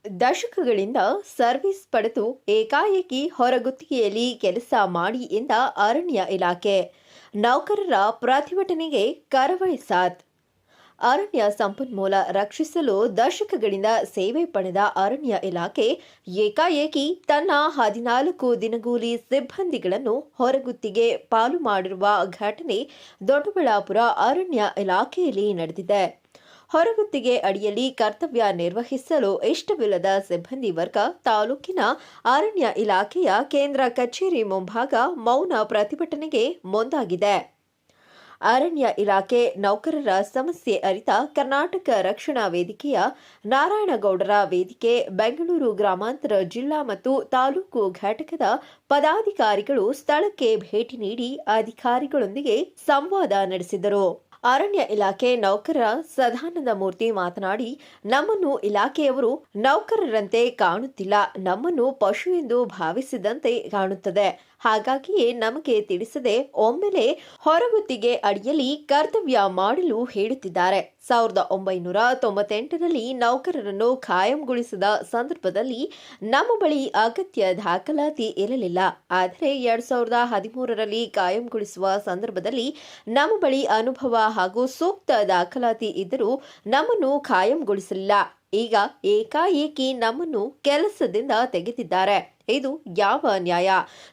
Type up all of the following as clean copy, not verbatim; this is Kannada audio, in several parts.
ದಶಕಗಳಿಂದ ಸರ್ವಿಸ್ ಪಡೆದು ಏಕಾಏಕಿ ಹೊರಗುತ್ತಿಗೆಯಲ್ಲಿ ಕೆಲಸ ಮಾಡಿ ಎಂದ ಅರಣ್ಯ ಇಲಾಖೆ. ನೌಕರರ ಪ್ರತಿಭಟನೆಗೆ ಕರಾವಳಿ ಸಾಥ್. ಅರಣ್ಯ ಸಂಪನ್ಮೂಲ ರಕ್ಷಿಸಲು ದಶಕಗಳಿಂದ ಸೇವೆ ಪಡೆದ ಅರಣ್ಯ ಇಲಾಖೆ ಏಕಾಏಕಿ ತನ್ನ 14 ದಿನಗೂಲಿ ಸಿಬ್ಬಂದಿಗಳನ್ನು ಹೊರಗುತ್ತಿಗೆ ಪಾಲು ಮಾಡಿರುವ ಘಟನೆ ದೊಡ್ಡಬಳ್ಳಾಪುರ ಅರಣ್ಯ ಇಲಾಖೆಯಲ್ಲಿ ನಡೆದಿದೆ. ಹೊರಗುತ್ತಿಗೆ ಅಡಿಯಲ್ಲಿ ಕರ್ತವ್ಯ ನಿರ್ವಹಿಸಲು ಇಷ್ಟವಿಲ್ಲದ ಸಿಬ್ಬಂದಿ ವರ್ಗ ತಾಲೂಕಿನ ಅರಣ್ಯ ಇಲಾಖೆಯ ಕೇಂದ್ರ ಕಚೇರಿ ಮುಂಭಾಗ ಮೌನ ಪ್ರತಿಭಟನೆಗೆ ಮುಂದಾಗಿದೆ. ಅರಣ್ಯ ಇಲಾಖೆ ನೌಕರರ ಸಮಸ್ಯೆ ಅರಿತ ಕರ್ನಾಟಕ ರಕ್ಷಣಾ ವೇದಿಕೆಯ ನಾರಾಯಣಗೌಡರ ವೇದಿಕೆ, ಬೆಂಗಳೂರು ಗ್ರಾಮಾಂತರ ಜಿಲ್ಲಾ ಮತ್ತು ತಾಲೂಕು ಘಟಕದ ಪದಾಧಿಕಾರಿಗಳು ಸ್ಥಳಕ್ಕೆ ಭೇಟಿ ನೀಡಿ ಅಧಿಕಾರಿಗಳೊಂದಿಗೆ ಸಂವಾದ ನಡೆಸಿದರು. ಅರಣ್ಯ ಇಲಾಖೆ ನೌಕರ ಸದಾನಂದ ಮೂರ್ತಿ ಮಾತನಾಡಿ, ನಮ್ಮನ್ನು ಇಲಾಖೆಯವರು ನೌಕರರಂತೆ ಕಾಣುತ್ತಿಲ್ಲ, ನಮ್ಮನ್ನು ಪಶು ಎಂದು ಭಾವಿಸಿದಂತೆ ಕಾಣುತ್ತದೆ. ಹಾಗಾಗಿಯೇ ನಮಗೆ ತಿಳಿಸದೆ ಒಮ್ಮೆಲೆ ಹೊರಗುತ್ತಿಗೆ ಅಡಿಯಲ್ಲಿ ಕರ್ತವ್ಯ ಮಾಡಲು ಹೇಳುತ್ತಿದ್ದಾರೆ. 1998ರಲ್ಲಿ ನೌಕರರನ್ನು ಕಾಯಂಗೊಳಿಸಿದ ಸಂದರ್ಭದಲ್ಲಿ ನಮ್ಮ ಬಳಿ ಅಗತ್ಯ ದಾಖಲಾತಿ ಇರಲಿಲ್ಲ. ಆದರೆ 2013ರಲ್ಲಿ ಕಾಯಂಗೊಳಿಸುವ ಸಂದರ್ಭದಲ್ಲಿ ನಮ್ಮ ಬಳಿ ಅನುಭವ ಹಾಗೂ ಸೂಕ್ತ ದಾಖಲಾತಿ ಇದ್ದರೂ ನಮ್ಮನ್ನು ಕಾಯಂಗೊಳಿಸಲಿಲ್ಲ. ಈಗ ಏಕಾಏಕಿ ನಮ್ಮನ್ನು ಕೆಲಸದಿಂದ ತೆಗೆದಿದ್ದಾರೆ. ಇದು ಯಾವ ನ್ಯಾಯ?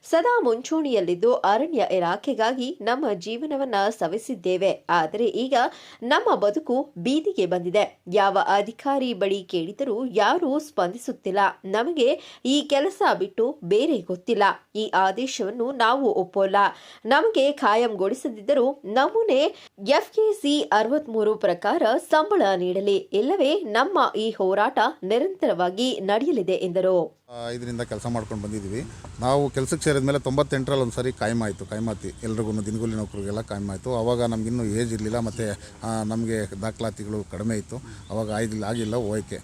ಸದಾ ಮುಂಚೂಣಿಯಲ್ಲಿದ್ದು ಅರಣ್ಯ ಇಲಾಖೆಗಾಗಿ ನಮ್ಮ ಜೀವನವನ್ನ ಸವೆಸಿದ್ದೇವೆ. ಆದರೆ ಈಗ ನಮ್ಮ ಬದುಕು ಬೀದಿಗೆ ಬಂದಿದೆ. ಯಾವ ಅಧಿಕಾರಿ ಬಳಿ ಕೇಳಿದರೂ ಯಾರೂ ಸ್ಪಂದಿಸುತ್ತಿಲ್ಲ. ನಮಗೆ ಈ ಕೆಲಸ ಬಿಟ್ಟು ಬೇರೆ ಗೊತ್ತಿಲ್ಲ. ಈ ಆದೇಶವನ್ನು ನಾವು ಒಪ್ಪೋಲ್ಲ. ನಮಗೆ ಕಾಯಂಗೊಳಿಸದಿದ್ದರೂ ನಮೂನೆ FKC 63 ಪ್ರಕಾರ ಸಂಬಳ ನೀಡಲಿ, ಇಲ್ಲವೇ ನಮ್ಮ ಈ ಹೋರಾಟ ನಿರಂತರವಾಗಿ ನಡೆಯಲಿದೆ ಎಂದರು. ಇದರಿಂದ ಕೆಲಸ ಮಾಡ್ಕೊಂಡು ಬಂದಿದ್ದೀವಿ. ನಾವು ಕೆಲಸಕ್ಕೆ ಸೇರಿದ ಮೇಲೆ 98ರಲ್ಲಿ ಒಂದು ಸರಿ ಕಾಯಮಾತಿ ಎಲ್ರಿಗೂ ದಿನಗೂಲಿ ನೌಕರಿಗೆಲ್ಲ ಕಾಯಮಾಯಿತು. ಆವಾಗ ನಮಗಿನ್ನೂ ಏಜ್ ಇರಲಿಲ್ಲ ಮತ್ತು ನಮಗೆ ದಾಖಲಾತಿಗಳು ಕಡಿಮೆ ಇತ್ತು. ಆವಾಗ ಆಗಿಲ್ಲ ಹೋಯ್ಕೆ.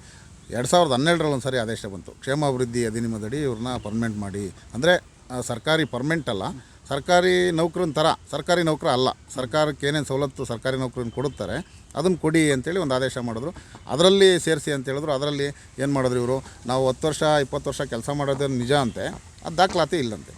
2012ರಲ್ಲಿ ಒಂದು ಸರಿ ಆದೇಶ ಬಂತು, ಕ್ಷೇಮಾಭಿವೃದ್ಧಿ ಅಧಿನಿಯಮದಡಿ ಇವ್ರನ್ನ ಪರ್ಮನೆಂಟ್ ಮಾಡಿ. ಅಂದರೆ ಸರ್ಕಾರಿ ಪರ್ಮನೆಂಟ್ ಅಲ್ಲ, ಸರ್ಕಾರಿ ನೌಕರನ ಥರ, ಸರ್ಕಾರಿ ನೌಕರ ಅಲ್ಲ. ಸರ್ಕಾರಕ್ಕೆ ಏನೇನು ಸವಲತ್ತು ಸರ್ಕಾರಿ ನೌಕರನ್ನ ಕೊಡುತ್ತಾರೆ ಅದನ್ನು ಕೊಡಿ ಅಂತೇಳಿ ಒಂದು ಆದೇಶ ಮಾಡಿದ್ರು. ಅದರಲ್ಲಿ ಸೇರಿಸಿ ಅಂತ ಹೇಳಿದ್ರು. ಅದರಲ್ಲಿ ಏನು ಮಾಡಿದ್ರು ಇವರು, ನಾವು 10 ವರ್ಷ 20 ವರ್ಷ ಕೆಲಸ ಮಾಡೋದು ನಿಜ ಅಂತೆ, ಅದು ದಾಖಲಾತಿ ಇಲ್ಲಂತೆ.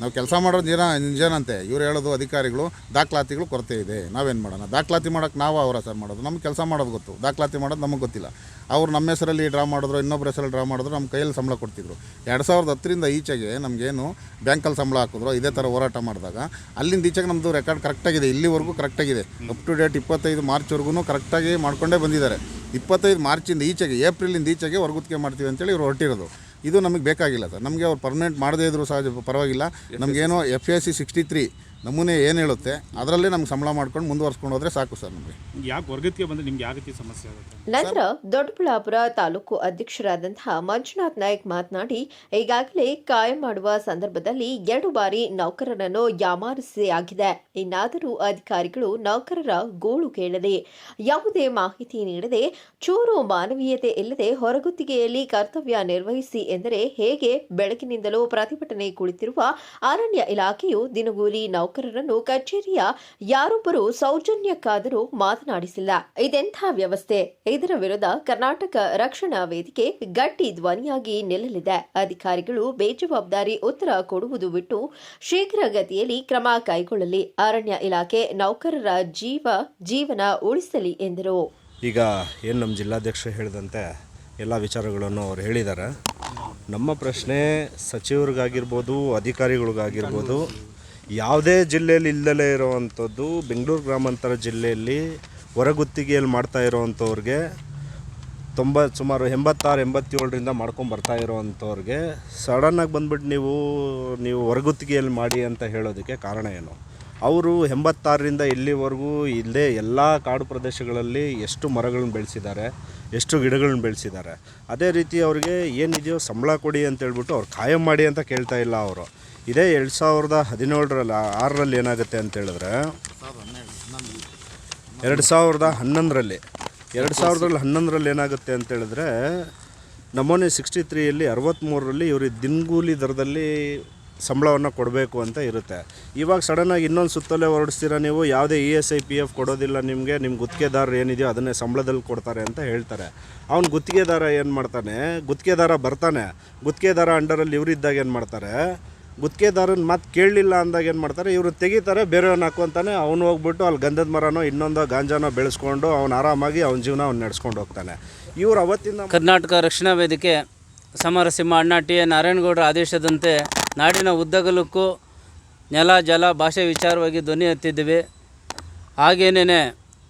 ನಾವು ಕೆಲಸ ಮಾಡೋದು ನಿಜನಂತೆ. ಇವ್ರು ಹೇಳೋದು ಅಧಿಕಾರಿಗಳು ದಾಖಲಾತಿಗಳು ಕೊರತೆ ಇದೆ, ನಾವೇನು ಮಾಡೋಣ? ದಾಖಲಾತಿ ಮಾಡೋಕ್ಕೆ ನಾವು ಅವರ ಸರ್ ಮಾಡೋದು, ನಮ್ಗೆ ಕೆಲಸ ಮಾಡೋದು ಗೊತ್ತು, ದಾಖಲಾತಿ ಮಾಡೋದು ನಮಗೆ ಗೊತ್ತಿಲ್ಲ. ಅವ್ರು ನಮ್ಮ ಹೆಸರಲ್ಲಿ ಡ್ರಾ ಮಾಡಿದ್ರು, ಇನ್ನೊಬ್ಬರ ಹೆಸರಲ್ಲಿ ಡ್ರಾ ಮಾಡಿದ್ರು, ನಮ್ಮ ಕೈಯಲ್ಲಿ ಸಂಬಳ ಕೊಡ್ತಿದ್ರು. 2010ರಿಂದ ಈಚೆಗೆ ನಮಗೇನು ಬ್ಯಾಂಕಲ್ಲಿ ಸಂಬಳ ಹಾಕಿದ್ರು, ಇದೇ ಥರ ಹೋರಾಟ ಮಾಡಿದಾಗ ಅಲ್ಲಿಂದ ಈಚೆಗೆ ನಮ್ಮದು ರೆಕಾರ್ಡ್ ಕರೆಕ್ಟಾಗಿದೆ, ಇಲ್ಲಿವರೆಗೂ ಕರೆಕ್ಟಾಗಿದೆ. ಅಪ್ ಟು ಡೇಟ್ 25 ಮಾರ್ಚ್ವರೆಗೂ ಕರೆಕ್ಟಾಗಿ ಮಾಡ್ಕೊಂಡೇ ಬಂದಿದ್ದಾರೆ. 25 ಮಾರ್ಚಿಂದ ಈಚೆಗೆ, ಏಪ್ರಿಲಿಂದ ಈಚೆಗೆ ಹೊರಗುತ್ತಿಗೆ ಮಾಡ್ತೀವಿ ಅಂತೇಳಿ ಇವರು ಹೊರಟಿರೋದು. ಇದು ನಮಗೆ ಬೇಕಾಗಿಲ್ಲ ಸರ್. ನಮಗೆ ಅವ್ರು ಪರ್ಮನೆಂಟ್ ಮಾಡದೇ ಇದ್ದರೂ ಸಹ ಪರವಾಗಿಲ್ಲ. ನಮಗೇನೋ FAC 63 ನಮೂನೆ ಏನು ಹೇಳುತ್ತೆ ಅದರಲ್ಲೇ ನಮ್ಗೆ ಸಂಬಳ ಮಾಡ್ಕೊಂಡು ಮುಂದುವರ್ಸ್ಕೊಂಡು ಹೋದರೆ ಸಾಕು ಸರ್. ನಮಗೆ ಯಾಕೆ ಹೊರಗತಿಗೆ ಬಂದರೆ ನಿಮ್ಗೆ ಯಾವ ರೀತಿ ಸಮಸ್ಯೆ ಆಗುತ್ತೆ? ನಂತರ ದೊಡ್ಡಬಳ್ಳಾಪುರ ತಾಲೂಕು ಅಧ್ಯಕ್ಷರಾದಂತಹ ಮಂಜುನಾಥ್ ನಾಯ್ಕ್ ಮಾತನಾಡಿ, ಈಗಾಗಲೇ ಕಾಯಂ ಮಾಡುವ ಸಂದರ್ಭದಲ್ಲಿ 2 ಬಾರಿ ನೌಕರರನ್ನು ಯಾಮಾರಿಸಿಯಾಗಿದೆ. ಇನ್ನಾದರೂ ಅಧಿಕಾರಿಗಳು ನೌಕರರ ಗೋಳು ಕೇಳದೆ, ಯಾವುದೇ ಮಾಹಿತಿ ನೀಡದೆ, ಚೂರು ಮಾನವೀಯತೆ ಇಲ್ಲದೆ ಹೊರಗುತ್ತಿಗೆಯಲ್ಲಿ ಕರ್ತವ್ಯ ನಿರ್ವಹಿಸಿ ಎಂದರೆ ಹೇಗೆ? ಬೆಳಗಿನಿಂದಲೂ ಪ್ರತಿಭಟನೆ ಕುಳಿತಿರುವ ಅರಣ್ಯ ಇಲಾಖೆಯು ದಿನಗೂಲಿ ನೌಕರರನ್ನು ಕಚೇರಿಯ ಯಾರೊಬ್ಬರು ಸೌಜನ್ಯಕ್ಕಾದರೂ ಮಾತನಾಡಿಸಿಲ್ಲ. ಇದೆಂಥ ವ್ಯವಸ್ಥೆ? ಇದರ ವಿರುದ್ಧ ಕರ್ನಾಟಕ ರಕ್ಷಣಾ ವೇದಿಕೆ ಗಟ್ಟಿ ಧ್ವನಿಯಾಗಿ ನಿಲ್ಲಲಿದೆ. ಅಧಿಕಾರಿಗಳು ಬೇಜವಾಬ್ದಾರಿ ಉತ್ತರ ಕೊಡುವುದು ಬಿಟ್ಟು ಶೀಘ್ರಗತಿಯಲ್ಲಿ ಕ್ರಮ ಕೈಗೊಳ್ಳಲಿ. ಅರಣ್ಯ ಇಲಾಖೆ ನೌಕರರ ಜೀವನ ಉಳಿಸಲಿ ಎಂದರು. ಈಗ ಏನು ನಮ್ಮ ಜಿಲ್ಲಾಧ್ಯಕ್ಷರು ಹೇಳಿದಂತೆ ಎಲ್ಲ ವಿಚಾರಗಳನ್ನು ಅವ್ರು ಹೇಳಿದ್ದಾರೆ. ನಮ್ಮ ಪ್ರಶ್ನೆ ಸಚಿವರಿಗಾಗಿರ್ಬೋದು, ಅಧಿಕಾರಿಗಳಿಗಾಗಿರ್ಬೋದು, ಯಾವುದೇ ಜಿಲ್ಲೆಯಲ್ಲಿ ಇಲ್ಲದಲೇ ಇರೋವಂಥದ್ದು ಬೆಂಗಳೂರು ಗ್ರಾಮಾಂತರ ಜಿಲ್ಲೆಯಲ್ಲಿ ಹೊರಗುತ್ತಿಗೆಯಲ್ಲಿ ಮಾಡ್ತಾ ಇರೋವಂಥವ್ರಿಗೆ ಸುಮಾರು 86-87ರಿಂದ ಮಾಡ್ಕೊಂಡು ಬರ್ತಾ ಇರೋವಂಥವ್ರಿಗೆ ಸಡನ್ನಾಗಿ ಬಂದ್ಬಿಟ್ಟು ನೀವು ಹೊರಗುತ್ತಿಗೆಯಲ್ಲಿ ಮಾಡಿ ಅಂತ ಹೇಳೋದಕ್ಕೆ ಕಾರಣ ಏನು? ಅವರು 86ರಿಂದ ಇಲ್ಲಿವರೆಗೂ ಇಲ್ಲೇ ಎಲ್ಲ ಕಾಡು ಪ್ರದೇಶಗಳಲ್ಲಿ ಎಷ್ಟು ಮರಗಳನ್ನ ಬೆಳೆಸಿದ್ದಾರೆ, ಎಷ್ಟು ಗಿಡಗಳನ್ನ ಬೆಳೆಸಿದ್ದಾರೆ. ಅದೇ ರೀತಿ ಅವ್ರಿಗೆ ಏನಿದೆಯೋ ಸಂಬಳ ಕೊಡಿ ಅಂತ ಹೇಳ್ಬಿಟ್ಟು ಅವ್ರು ಕಾಯಂ ಮಾಡಿ ಅಂತ ಕೇಳ್ತಾ ಇಲ್ಲ ಅವರು. ಇದೇ 2017ರಲ್ಲಿ ಏನಾಗುತ್ತೆ ಅಂತ ಹೇಳಿದ್ರೆ 2011ರಲ್ಲಿ ಏನಾಗುತ್ತೆ ಅಂತ ಹೇಳಿದ್ರೆ ನಮೂನೆ 63ಯಲ್ಲಿ 63ರಲ್ಲಿ ಇವರು ದಿನಗೂಲಿ ದರದಲ್ಲಿ ಸಂಬಳವನ್ನು ಕೊಡಬೇಕು ಅಂತ ಇರುತ್ತೆ. ಇವಾಗ ಸಡನ್ನಾಗಿ ಇನ್ನೊಂದು ಸುತ್ತಲೇ ಹೊರಡಿಸ್ತೀರ ನೀವು, ಯಾವುದೇ ESI PF ಕೊಡೋದಿಲ್ಲ ನಿಮಗೆ, ನಿಮ್ಮ ಗುತ್ತಿಗೆದಾರರು ಏನಿದೆಯೋ ಅದನ್ನೇ ಸಂಬಳದಲ್ಲಿ ಕೊಡ್ತಾರೆ ಅಂತ ಹೇಳ್ತಾರೆ. ಅವ್ನು ಗುತ್ತಿಗೆದಾರ ಏನು ಮಾಡ್ತಾನೆ, ಗುತ್ತಿಗೆದಾರ ಬರ್ತಾನೆ, ಗುತ್ತಿಗೆದಾರ ಅಂಡರಲ್ಲಿ ಇವರಿದ್ದಾಗ ಏನು ಮಾಡ್ತಾರೆ, ಗುತ್ತಿಗೆದಾರನ ಮಾತು ಕೇಳಲಿಲ್ಲ ಅಂದಾಗ ಏನು ಮಾಡ್ತಾರೆ, ಇವರು ತೆಗಿತಾರೆ, ಬೇರೆಯವ್ರನ್ನ ಹಾಕ್ಕೊಂತಾನೆ. ಅವನು ಹೋಗ್ಬಿಟ್ಟು ಅಲ್ಲಿ ಗಂಧದ ಮರನೋ ಇನ್ನೊಂದು ಗಾಂಜಾನೋ ಬೆಳೆಸ್ಕೊಂಡು ಅವ್ನು ಆರಾಮಾಗಿ ಅವನ ಜೀವನ ಅವ್ನು ನಡೆಸ್ಕೊಂಡು ಹೋಗ್ತಾನೆ. ಇವರು ಅವತ್ತಿಂದ ಕರ್ನಾಟಕ ರಕ್ಷಣಾ ವೇದಿಕೆ ಸಮರಸಿಂಹ ಅಣ್ಣ TN ನಾರಾಯಣಗೌಡರ ಆದೇಶದಂತೆ ನಾಡಿನ ಉದ್ದಗಲಕ್ಕೂ ನೆಲ ಜಲ ಭಾಷೆ ವಿಚಾರವಾಗಿ ಧ್ವನಿ ಎತ್ತಿದ್ದೀವಿ. ಹಾಗೇನೇ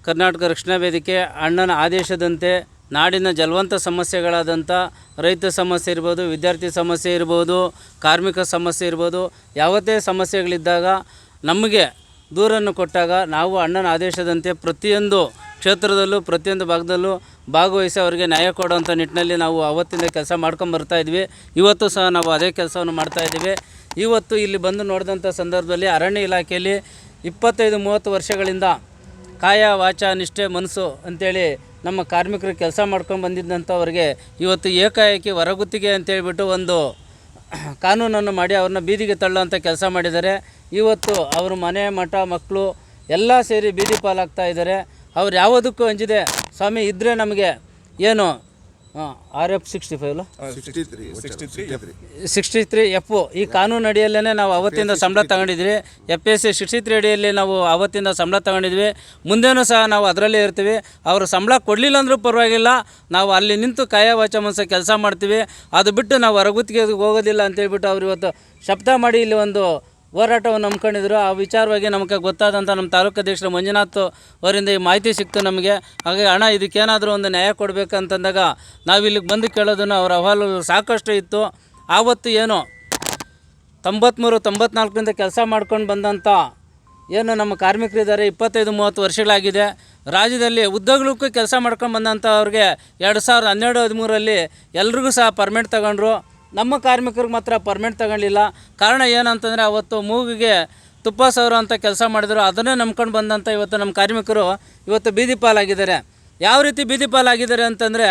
ಕರ್ನಾಟಕ ರಕ್ಷಣಾ ವೇದಿಕೆ ಅಣ್ಣನ ಆದೇಶದಂತೆ ನಾಡಿನ ಜಲವಂತ ಸಮಸ್ಯೆಗಳಾದಂಥ ರೈತ ಸಮಸ್ಯೆ ಇರ್ಬೋದು, ವಿದ್ಯಾರ್ಥಿ ಸಮಸ್ಯೆ ಇರ್ಬೋದು, ಕಾರ್ಮಿಕ ಸಮಸ್ಯೆ ಇರ್ಬೋದು, ಯಾವುದೇ ಸಮಸ್ಯೆಗಳಿದ್ದಾಗ ನಮಗೆ ದೂರನ್ನು ಕೊಟ್ಟಾಗ ನಾವು ಅಣ್ಣನ ಆದೇಶದಂತೆ ಪ್ರತಿಯೊಂದು ಕ್ಷೇತ್ರದಲ್ಲೂ ಪ್ರತಿಯೊಂದು ಭಾಗದಲ್ಲೂ ಭಾಗವಹಿಸಿ ಅವರಿಗೆ ನ್ಯಾಯ ಕೊಡುವಂಥ ನಿಟ್ಟಿನಲ್ಲಿ ನಾವು ಅವತ್ತಿಂದ ಕೆಲಸ ಮಾಡ್ಕೊಂಬರ್ತಾಯಿದ್ವಿ. ಇವತ್ತು ಸಹ ನಾವು ಅದೇ ಕೆಲಸವನ್ನು ಮಾಡ್ತಾಯಿದ್ದೀವಿ. ಇವತ್ತು ಇಲ್ಲಿ ಬಂದು ನೋಡಿದಂಥ ಸಂದರ್ಭದಲ್ಲಿ ಅರಣ್ಯ ಇಲಾಖೆಯಲ್ಲಿ 25-30 ವರ್ಷಗಳಿಂದ ಕಾಯ ವಾಚ ನಿಷ್ಠೆ ಮನಸ್ಸು ಅಂಥೇಳಿ ನಮ್ಮ ಕಾರ್ಮಿಕರು ಕೆಲಸ ಮಾಡ್ಕೊಂಡು ಬಂದಿದ್ದಂಥವ್ರಿಗೆ ಇವತ್ತು ಏಕಾಏಕಿ ಹೊರಗುತ್ತಿಗೆ ಅಂತೇಳ್ಬಿಟ್ಟು ಒಂದು ಕಾನೂನನ್ನು ಮಾಡಿ ಅವ್ರನ್ನ ಬೀದಿಗೆ ತಳ್ಳುವಂಥ ಕೆಲಸ ಮಾಡಿದ್ದಾರೆ. ಇವತ್ತು ಅವರು ಮನೆ ಮಠ ಮಕ್ಕಳು ಎಲ್ಲ ಸೇರಿ ಬೀದಿ ಪಾಲಾಗ್ತಾ ಇದ್ದಾರೆ. ಅವ್ರು ಯಾವುದಕ್ಕೂ ಅಂಜಿದೆ ಸ್ವಾಮಿ ಇದ್ದರೆ ನಮಗೆ ಏನು RF 65 63F ಈ ಕಾನೂನು ಅಡಿಯಲ್ಲೇ ನಾವು ಅವತ್ತಿಂದ ಸಂಬಳ ತಗೊಂಡಿದ್ವಿ. FSC 63 ಅಡಿಯಲ್ಲಿ ನಾವು ಅವತ್ತಿಂದ ಸಂಬಳ ತಗೊಂಡಿದ್ವಿ. ಮುಂದೇನೂ ಸಹ ನಾವು ಅದರಲ್ಲೇ ಇರ್ತೀವಿ. ಅವರು ಸಂಬಳ ಕೊಡಲಿಲ್ಲ ಅಂದರೂ ಪರವಾಗಿಲ್ಲ, ನಾವು ಅಲ್ಲಿ ನಿಂತು ಕಾಯ ವಾಚ ಮನಸ ಕೆಲಸ ಮಾಡ್ತೀವಿ. ಅದು ಬಿಟ್ಟು ನಾವು ಹೊರಗುತ್ತಿಗೆ ಹೋಗೋದಿಲ್ಲ ಅಂತೇಳ್ಬಿಟ್ಟು ಅವ್ರು ಇವತ್ತು ಶಬ್ದ ಮಾಡಿ ಇಲ್ಲಿ ಒಂದು ಹೋರಾಟವನ್ನು ನಂಬ್ಕೊಂಡಿದ್ರು. ಆ ವಿಚಾರವಾಗಿ ನಮಗೆ ಗೊತ್ತಾದಂಥ ನಮ್ಮ ತಾಲೂಕು ಅಧ್ಯಕ್ಷರು ಮಂಜುನಾಥ್ ಅವರಿಂದ ಈ ಮಾಹಿತಿ ಸಿಕ್ತು ನಮಗೆ. ಹಾಗಾಗಿ ಹಣ ಇದಕ್ಕೇನಾದರೂ ಒಂದು ನ್ಯಾಯ ಕೊಡಬೇಕಂತಂದಾಗ ನಾವು ಇಲ್ಲಿಗೆ ಬಂದು ಕೇಳೋದನ್ನು ಅವರ ಅಹವಾಲು ಸಾಕಷ್ಟು ಇತ್ತು. ಆವತ್ತು ಏನು 93-94ರಿಂದ ಕೆಲಸ ಮಾಡ್ಕೊಂಡು ಬಂದಂಥ ಏನು ನಮ್ಮ ಕಾರ್ಮಿಕರಿದ್ದಾರೆ 25-30 ವರ್ಷಗಳಾಗಿದೆ. ರಾಜ್ಯದಲ್ಲಿ ಉದ್ಯೋಗಕ್ಕೂ ಕೆಲಸ ಮಾಡ್ಕೊಂಡು ಬಂದಂಥ ಅವ್ರಿಗೆ 2012-13ರಲ್ಲಿ ಎಲ್ರಿಗೂ ಸಹ ಪರ್ಮೆಂಟ್ ತಗೊಂಡ್ರು. ನಮ್ಮ ಕಾರ್ಮಿಕರಿಗೆ ಮಾತ್ರ ಪರ್ಮೆಂಟ್ ತಗೊಳ್ಳಿಲ್ಲ. ಕಾರಣ ಏನಂತಂದರೆ ಅವತ್ತು ಮೂಗಿಗೆ ತುಪ್ಪ ಸವರೋ ಅಂತ ಕೆಲಸ ಮಾಡಿದ್ರು. ಅದನ್ನೇ ನಂಬ್ಕೊಂಡು ಬಂದಂಥ ಇವತ್ತು ನಮ್ಮ ಕಾರ್ಮಿಕರು ಇವತ್ತು ಬೀದಿ ಪಾಲಾಗಿದ್ದಾರೆ. ಯಾವ ರೀತಿ ಬೀದಿ ಪಾಲಾಗಿದ್ದಾರೆ ಅಂತಂದರೆ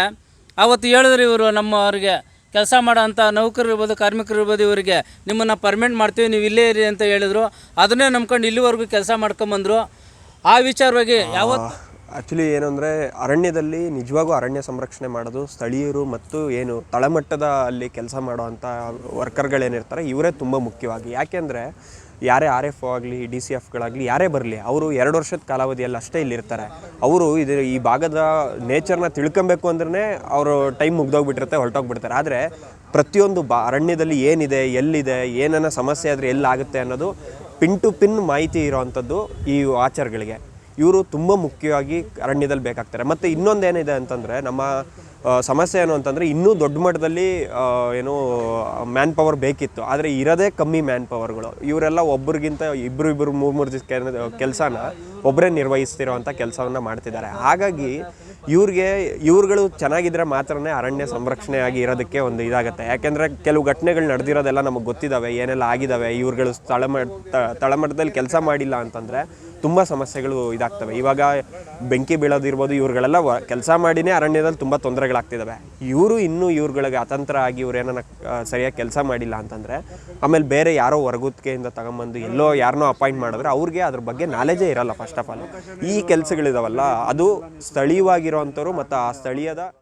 ಅವತ್ತು ಹೇಳಿದ್ರು ಇವರು ನಮ್ಮವ್ರಿಗೆ ಕೆಲಸ ಮಾಡೋಂಥ ನೌಕರರು ಇರ್ಬೋದು, ಕಾರ್ಮಿಕರು ಇರ್ಬೋದು, ಇವರಿಗೆ ನಿಮ್ಮನ್ನು ಪರ್ಮೆಂಟ್ ಮಾಡ್ತೀವಿ, ನೀವು ಇಲ್ಲೇ ಇರಿ ಅಂತ ಹೇಳಿದ್ರು. ಅದನ್ನೇ ನಂಬ್ಕೊಂಡು ಇಲ್ಲಿವರೆಗೂ ಕೆಲಸ ಮಾಡ್ಕೊಂಬಂದರು. ಆ ವಿಚಾರವಾಗಿ ಯಾವತ್ತು ಆ್ಯಕ್ಚುಲಿ ಏನು ಅಂದರೆ ಅರಣ್ಯದಲ್ಲಿ ನಿಜವಾಗೂ ಅರಣ್ಯ ಸಂರಕ್ಷಣೆ ಮಾಡೋದು ಸ್ಥಳೀಯರು ಮತ್ತು ಏನು ತಳಮಟ್ಟದ ಅಲ್ಲಿ ಕೆಲಸ ಮಾಡೋವಂಥ ವರ್ಕರ್ಗಳೇನಿರ್ತಾರೆ ಇವರೇ ತುಂಬ ಮುಖ್ಯವಾಗಿ. ಯಾಕೆಂದರೆ ಯಾರೇ RF ಆಗಲಿ DCFಗಳಾಗಲಿ ಯಾರೇ ಬರಲಿ ಅವರು 2 ವರ್ಷದ ಕಾಲಾವಧಿಯಲ್ಲಿ ಅಷ್ಟೇ ಇಲ್ಲಿರ್ತಾರೆ. ಅವರು ಈ ಭಾಗದ ನೇಚರ್ನ ತಿಳ್ಕೊಬೇಕು ಅಂದ್ರೆ ಅವರು ಟೈಮ್ ಮುಗ್ದೋಗ್ಬಿಟ್ಟಿರುತ್ತೆ, ಹೊರಟೋಗ್ಬಿಡ್ತಾರೆ. ಆದರೆ ಪ್ರತಿಯೊಂದು ಅರಣ್ಯದಲ್ಲಿ ಏನಿದೆ, ಎಲ್ಲಿದೆ, ಏನನ್ನ ಸಮಸ್ಯೆ ಆದರೆ ಎಲ್ಲಾಗುತ್ತೆ ಅನ್ನೋದು ಪಿನ್ ಟು ಪಿನ್ ಮಾಹಿತಿ ಇರೋವಂಥದ್ದು ಈ ವಾಚರ್ಗಳಿಗೆ. ಇವರು ತುಂಬ ಮುಖ್ಯವಾಗಿ ಅರಣ್ಯದಲ್ಲಿ ಬೇಕಾಗ್ತಾರೆ. ಮತ್ತು ಇನ್ನೊಂದೇನಿದೆ ಅಂತಂದರೆ ನಮ್ಮ ಸಮಸ್ಯೆ ಏನು ಅಂತಂದರೆ ಇನ್ನೂ ದೊಡ್ಡ ಮಟ್ಟದಲ್ಲಿ ಏನು ಮ್ಯಾನ್ ಪವರ್ ಬೇಕಿತ್ತು. ಆದರೆ ಇರೋದೇ ಕಮ್ಮಿ ಮ್ಯಾನ್ ಪವರ್ಗಳು. ಇವರೆಲ್ಲ ಒಬ್ರಿಗಿಂತ ಇಬ್ಬರು ಮೂರು ಕೆಲಸನ ಒಬ್ಬರೇ ನಿರ್ವಹಿಸ್ತಿರೋವಂಥ ಕೆಲಸವನ್ನು ಮಾಡ್ತಿದ್ದಾರೆ. ಹಾಗಾಗಿ ಇವ್ರುಗಳು ಚೆನ್ನಾಗಿದ್ದರೆ ಮಾತ್ರನೇ ಅರಣ್ಯ ಸಂರಕ್ಷಣೆಯಾಗಿ ಇರೋದಕ್ಕೆ ಒಂದು ಇದಾಗುತ್ತೆ. ಯಾಕೆಂದರೆ ಕೆಲವು ಘಟನೆಗಳು ನಡೆದಿರೋದೆಲ್ಲ ನಮಗೆ ಗೊತ್ತಿದ್ದಾವೆ, ಏನೆಲ್ಲ ಆಗಿದ್ದಾವೆ. ಇವ್ರುಗಳು ತಳಮಟ್ಟದಲ್ಲಿ ಕೆಲಸ ಮಾಡಿಲ್ಲ ಅಂತಂದರೆ ತುಂಬ ಸಮಸ್ಯೆಗಳು ಇದಾಗ್ತವೆ. ಇವಾಗ ಬೆಂಕಿ ಬೀಳೋದಿರ್ಬೋದು, ಇವ್ರುಗಳೆಲ್ಲ ಕೆಲಸ ಮಾಡಿನೇ ಅರಣ್ಯದಲ್ಲಿ ತುಂಬ ತೊಂದರೆಗಳಾಗ್ತಿದ್ದಾವೆ. ಇವ್ರುಗಳಿಗೆ ಅತಂತ್ರ ಆಗಿ ಇವ್ರೇನ ಸರಿಯಾಗಿ ಕೆಲಸ ಮಾಡಿಲ್ಲ ಅಂತಂದರೆ ಆಮೇಲೆ ಬೇರೆ ಯಾರೋ ಹೊರಗುತ್ತಿಗೆಯಿಂದ ತಗೊಂಬಂದು ಎಲ್ಲೋ ಯಾರನ್ನೋ ಅಪಾಯಿಂಟ್ ಮಾಡಿದ್ರೆ ಅವ್ರಿಗೆ ಅದ್ರ ಬಗ್ಗೆ ನಾಲೆಜೇ ಇರಲ್ಲ. ಫಸ್ಟ್ ಆಫ್ ಆಲ್ ಈ ಕೆಲಸಗಳಿದಾವಲ್ಲ ಅದು ಸ್ಥಳೀಯವಾಗಿರೋವಂಥವ್ರು ಮತ್ತು ಆ ಸ್ಥಳೀಯದ